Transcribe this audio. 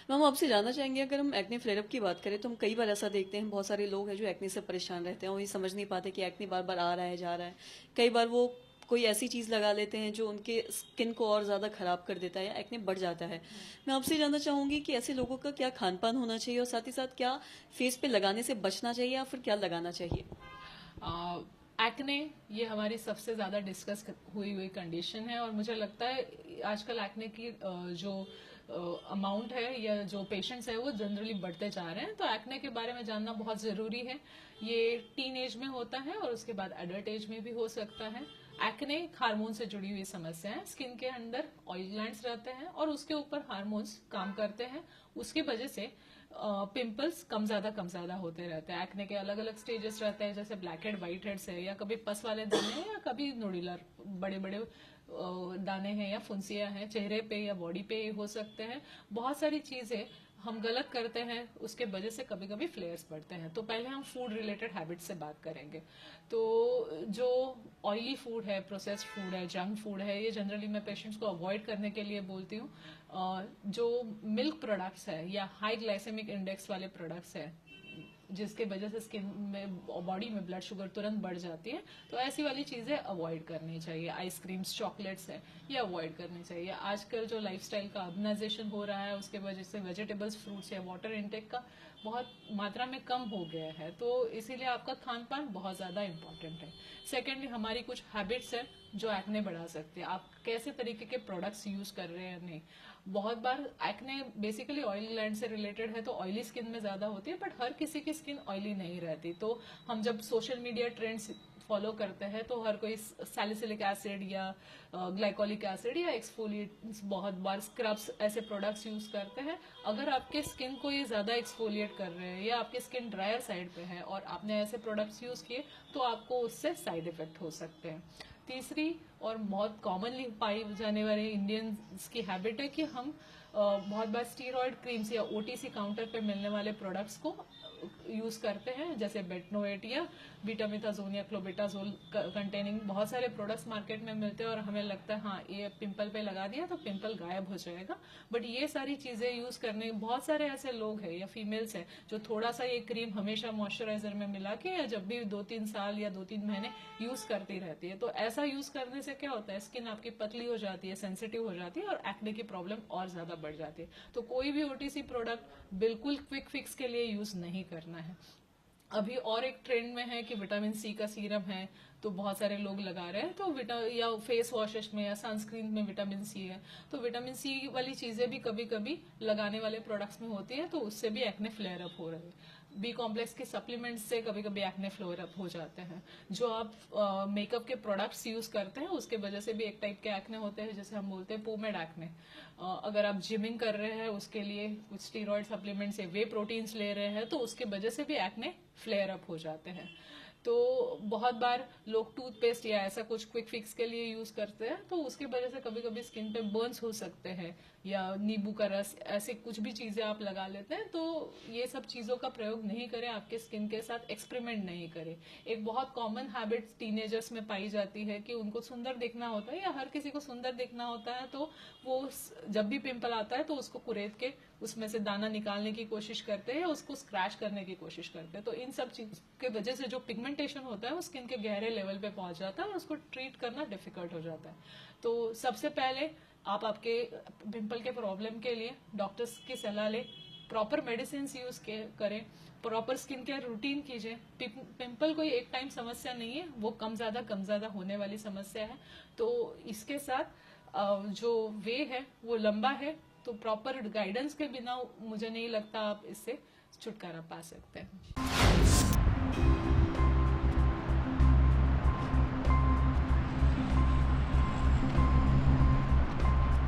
Ma'am आपसे जानना चाहेंगे, अगर हम एक्ने फ्लेयर अप की बात करें तो हम कई बार ऐसा देखते हैं, बहुत सारे लोग हैं जो एक्ने से परेशान रहते हैं और ये समझ नहीं पाते कि एक्ने बार बार आ रहा है जा रहा है। कई बार वो कोई ऐसी चीज़ लगा लेते हैं जो उनके स्किन को और ज़्यादा ख़राब कर देता है या एक्ने बढ़ जाता है। मैं आपसे जानना चाहूँगी कि ऐसे लोगों का क्या खान पान होना चाहिए और साथ ही साथ क्या फेस पे लगाने से बचना चाहिए या फिर क्या लगाना चाहिए? एक्ने ये हमारी सबसे ज़्यादा डिस्कस हुई हुई कंडीशन है और मुझे लगता है आजकल एक्ने की जो अमाउंट है या जो पेशेंट्स है वो जनरली बढ़ते जा रहे हैं। तो एक्ने के बारे में जानना बहुत ज़रूरी है। ये टीन एज में होता है और उसके बाद एडल्ट एज में भी हो सकता है। एक्ने हार्मोन से जुड़ी हुई समस्या है। स्किन के अंदर ऑयल ग्लैंड्स रहते हैं और उसके ऊपर हार्मोन्स काम करते हैं। उसकी वजह से पिंपल्स कम ज्यादा होते रहते हैं। एक्ने के अलग अलग स्टेजेस रहते हैं, जैसे ब्लैक हेड व्हाइट हेड्स है या कभी पस वाले दाने हैं या कभी नोडुलर बड़े बड़े दाने हैं या फुंसियां हैं चेहरे पे या बॉडी पे हो सकते हैं। बहुत सारी चीजें हम गलत करते हैं, उसके वजह से कभी कभी फ्लेयर्स बढ़ते हैं। तो पहले हम फूड रिलेटेड हैबिट से बात करेंगे। तो जो ऑयली फूड है, प्रोसेस्ड फूड है, जंक फूड है, ये जनरली मैं पेशेंट्स को अवॉइड करने के लिए बोलती हूँ। जो मिल्क प्रोडक्ट्स है या हाई ग्लाइसेमिक इंडेक्स वाले प्रोडक्ट्स है जिसके वजह से स्किन में बॉडी में ब्लड शुगर तुरंत बढ़ जाती है, तो ऐसी वाली चीजें अवॉइड करनी चाहिए। आइसक्रीम्स, चॉकलेट्स है, ये अवॉइड करनी चाहिए। आजकल जो लाइफस्टाइल का अर्बनाइजेशन हो रहा है उसके वजह से वेजिटेबल्स, फ्रूट्स या वाटर इनटेक का बहुत मात्रा में कम हो गया है, तो इसीलिए आपका खान पान बहुत ज्यादा इंपॉर्टेंट है। सेकेंडली हमारी कुछ हैबिट्स है जो एक्ने बढ़ा सकते हैं। आप कैसे तरीके के प्रोडक्ट्स यूज कर रहे हैं नहीं। बहुत बार एक्ने बेसिकली ऑयल ग्लैंड से रिलेटेड है, तो ऑयली स्किन में ज्यादा होती है, बट हर किसी की स्किन ऑयली नहीं रहती। तो हम जब सोशल मीडिया ट्रेंड्स फॉलो करते हैं तो हर कोई सैलिसिलिक एसिड या ग्लाइकोलिक एसिड या एक्सफोलिएट्स, बहुत बार स्क्रब्स, ऐसे प्रोडक्ट्स यूज करते हैं। अगर आपके स्किन को ये ज्यादा एक्सफोलिएट कर रहे हैं या आपकी स्किन ड्रायर साइड पे है और आपने ऐसे प्रोडक्ट्स यूज किए तो आपको उससे साइड इफेक्ट हो सकते हैं। तीसरी और बहुत कॉमनली पाई जाने वाली इंडियंस की हैबिट है कि हम बहुत बार स्टीरॉयड क्रीम्स या ओटीसी काउंटर पे मिलने वाले प्रोडक्ट्स को यूज करते हैं, जैसे बेटनोएट या बीटामिथाजोन या क्लोबेटाजोल कंटेनिंग बहुत सारे प्रोडक्ट्स मार्केट में मिलते हैं और हमें लगता है हाँ ये पिंपल पे लगा दिया तो पिंपल गायब हो जाएगा। बट ये सारी चीजें यूज करने, बहुत सारे ऐसे लोग हैं या फीमेल्स हैं जो थोड़ा सा ये क्रीम हमेशा मॉइस्चराइजर में मिला के या जब भी 2-3 साल या 2-3 महीने यूज करती रहती है। तो ऐसा यूज करने से क्या होता है, स्किन आपकी पतली हो जाती है, सेंसिटिव हो जाती है और एक्ने की प्रॉब्लम और ज्यादा बढ़ जाती है। तो कोई भी ओटीसी प्रोडक्ट बिल्कुल क्विक फिक्स के लिए यूज नहीं करना है। अभी और एक ट्रेंड में है कि विटामिन सी का सीरम है, तो बहुत सारे लोग लगा रहे हैं। तो या फेस वॉशेस में या सनस्क्रीन में विटामिन सी है, तो विटामिन सी वाली चीजें भी कभी कभी लगाने वाले प्रोडक्ट्स में होती है, तो उससे भी एक्ने फ्लेयर अप हो रहे हैं। बी कॉम्प्लेक्स के सप्लीमेंट्स से कभी कभी एक्ने फ्लेयर अप हो जाते हैं। जो आप मेकअप के प्रोडक्ट्स यूज करते हैं उसके वजह से भी एक टाइप के एक्ने होते हैं, जैसे हम बोलते हैं पोमेड एक्ने। अगर आप जिमिंग कर रहे हैं उसके लिए कुछ स्टीरॉयड सप्लीमेंट्स या वे प्रोटीन्स ले रहे हैं तो उसके वजह से भी एक्ने फ्लेयर अप हो जाते हैं। तो बहुत बार लोग टूथपेस्ट या ऐसा कुछ क्विक फिक्स के लिए यूज करते हैं, तो उसकी वजह से कभी कभी स्किन पे बर्न्स हो सकते हैं, या नींबू का रस, ऐसे कुछ भी चीजें आप लगा लेते हैं। तो ये सब चीजों का प्रयोग नहीं करें, आपके स्किन के साथ एक्सपेरिमेंट नहीं करें। एक बहुत कॉमन हैबिट टीनेजर्स में पाई जाती है कि उनको सुंदर दिखना होता है या हर किसी को सुंदर दिखना होता है, तो वो जब भी पिंपल आता है तो उसको कुरेद के उसमें से दाना निकालने की कोशिश करते हैं या उसको स्क्रैच करने की कोशिश करते हैं। तो इन सब चीज के वजह से जो पिगमेंटेशन होता है वो स्किन के गहरे लेवल पे पहुंच जाता है और उसको ट्रीट करना डिफिकल्ट हो जाता है। तो सबसे पहले आप आपके पिंपल के प्रॉब्लम के लिए डॉक्टर्स की सलाह लें, प्रॉपर मेडिसिन यूज करें, प्रॉपर स्किन केयर रूटीन कीजिए। पिंपल कोई एक टाइम समस्या नहीं है, वो कम ज्यादा होने वाली समस्या है। तो इसके साथ जो वे है वो लंबा है, तो प्रॉपर गाइडेंस के बिना मुझे नहीं लगता आप इससे छुटकारा पा सकते हैं।